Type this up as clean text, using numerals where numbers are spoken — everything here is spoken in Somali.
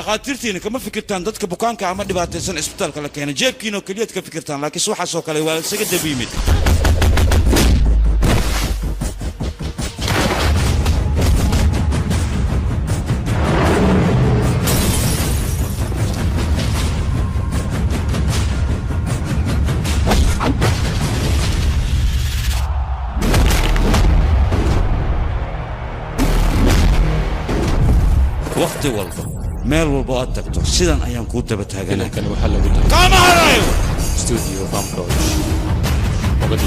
dhaqaatiirtiina kama fikirtaan dadka bukaanka ama dhibaataysan isbitaalka la keenay jeebkiina oo kaliya ka fikirtaan laakiin waxa soo kale waa isaga dabiimid وقت والله مال والبوات تكتب سيدان أيام كنت بتهاجنا كان وحلا قدام كم على استوديو فام كوتش